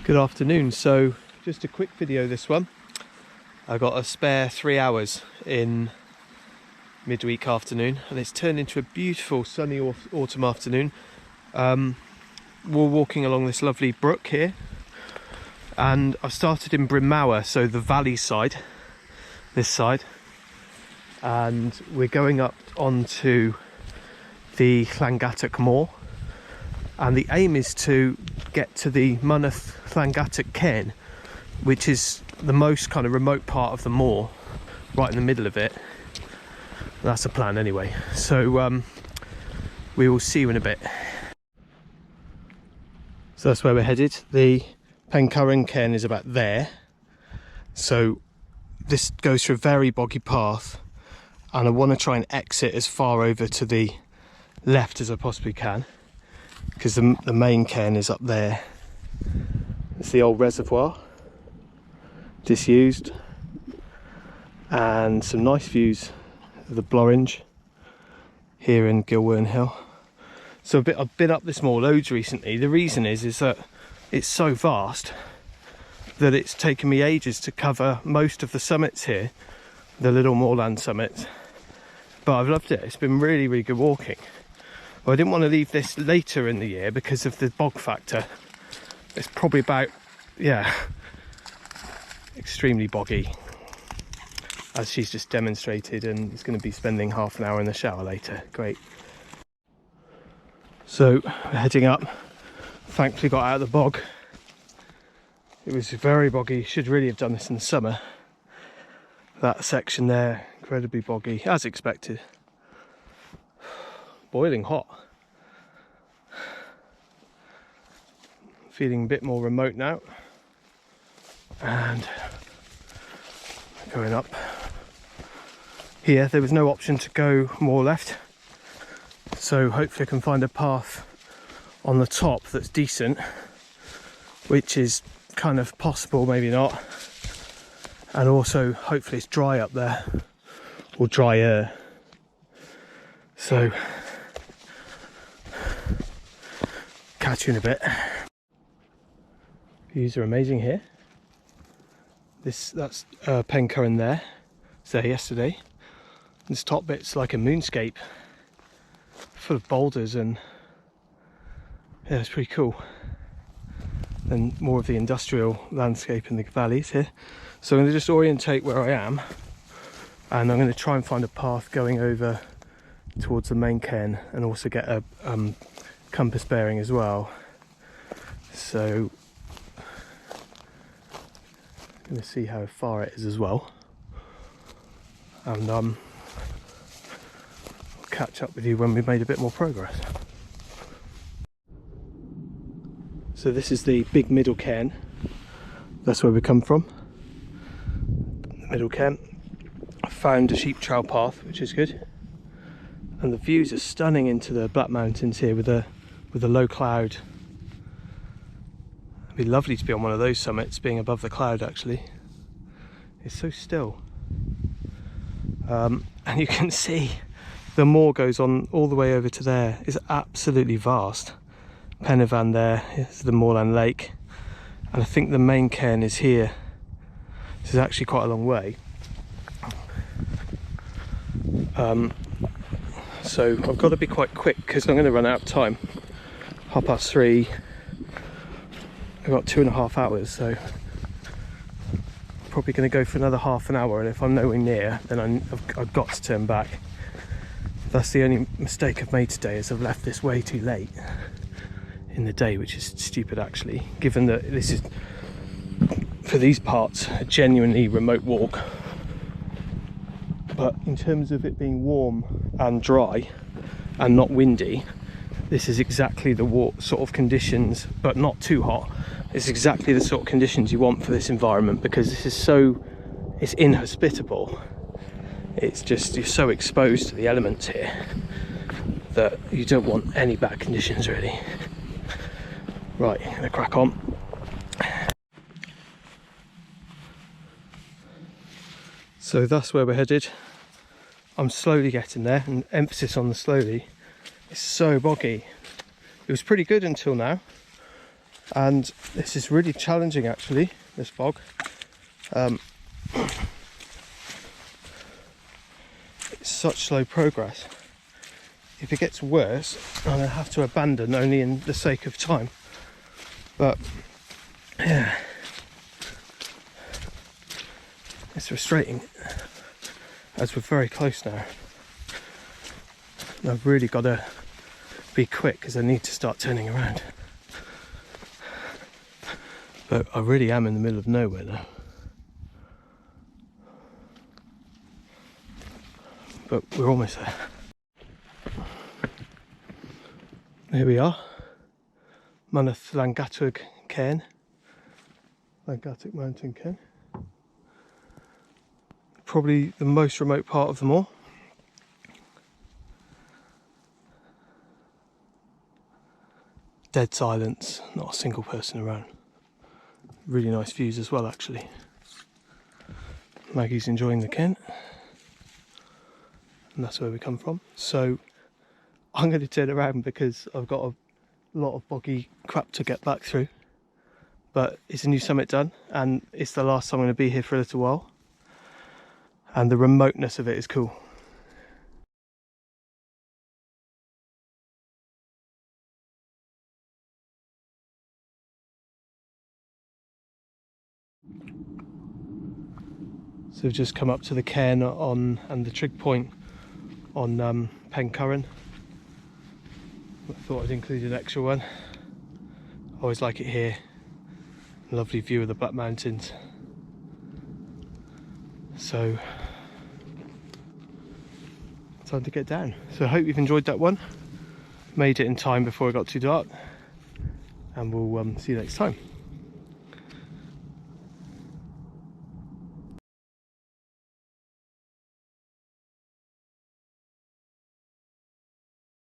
Good afternoon. So just a quick video, this one. I got a spare 3 hours in midweek afternoon and it's turned into a beautiful sunny autumn afternoon. We're walking along this lovely brook here and I've started in Brynmawr, so the valley side, this side, and we're going up onto the Llangatwg moor, and the aim is to get to the Mynydd Llangatwg Cairn, which is the most kind of remote part of the moor, right in the middle of it. That's the plan anyway, so we will see you in a bit. So that's where we're headed. The Pen Cyrn Cairn is about there, so this goes through a very boggy path and I want to try and exit as far over to the left as I possibly can, because the main cairn is up there. It's the old reservoir, disused, and some nice views of the Blorenge here in Gilwern Hill. So I've been up this moor loads recently. The reason is that it's so vast that it's taken me ages to cover most of the summits here, the little moorland summits, but I've loved it. It's been really, really good walking. Well, I didn't want to leave this later in the year because of the bog factor. It's probably about, yeah, extremely boggy, as she's just demonstrated, and it's going to be spending half an hour in the shower later. Great. So we're heading up. Thankfully got out of the bog. It was very boggy. Should really have done this in the summer. That section there, incredibly boggy, as expected. Boiling hot. Feeling a bit more remote now, and going up here. There was no option to go more left, so hopefully I can find a path on the top that's decent, which is kind of possible, maybe not, and also hopefully it's dry up there, or drier. So catch you in a bit. Views are amazing here. That's Pen Cyrn there. It's there yesterday. This top bit's like a moonscape, full of boulders, and yeah, it's pretty cool. Then more of the industrial landscape in the valleys here. So I'm going to just orientate where I am, and I'm going to try and find a path going over towards the main cairn, and also get a compass bearing as well. So I'm going to see how far it is as well, and I'll catch up with you when we've made a bit more progress. So this is the big middle cairn. That's where we come from, the middle cairn. I found a sheep trail path, which is good, and the views are stunning into the Black Mountains here with a low cloud. It'd be lovely to be on one of those summits, being above the cloud actually. It's so still. And you can see the moor goes on all the way over to there. It's absolutely vast. Pen Cyrn there is the moorland lake, and I think the main cairn is here. This is actually quite a long way. So I've got to be quite quick because I'm going to run out of time. 3:30. I've got 2.5 hours, so I'm probably going to go for another half an hour, and if I'm nowhere near, then I've got to turn back. That's the only mistake I've made today, is I've left this way too late in the day, which is stupid actually, given that this is, for these parts, a genuinely remote walk. But in terms of it being warm and dry and not windy, this is exactly the sort of conditions, but not too hot. It's exactly the sort of conditions you want for this environment, because this is it's inhospitable. It's just, you're so exposed to the elements here that you don't want any bad conditions really. Right, I'm gonna crack on. So that's where we're headed. I'm slowly getting there, and emphasis on the slowly. It's so boggy. It was pretty good until now. And this is really challenging actually, this bog. It's such slow progress. If it gets worse, I'm going to have to abandon only in the sake of time. But yeah, it's frustrating as we're very close now. And I've really got to be quick because I need to start turning around. But I really am in the middle of nowhere now. But we're almost there. Here we are, Mynydd Llangatwg Cairn, Llangatwg Mountain Cairn. Probably the most remote part of them all. Dead silence, not a single person around. Really nice views as well actually. Maggie's enjoying the cairn. And that's where we come from. So I'm going to turn around because I've got a lot of boggy crap to get back through. But it's a new summit done and it's the last time I'm going to be here for a little while. And the remoteness of it is cool. So we've just come up to the cairn and the trig point on Pen Cyrn. I thought I'd include an extra one. I always like it here. Lovely view of the Black Mountains. So, time to get down. So I hope you've enjoyed that one. Made it in time before it got too dark. And we'll see you next time.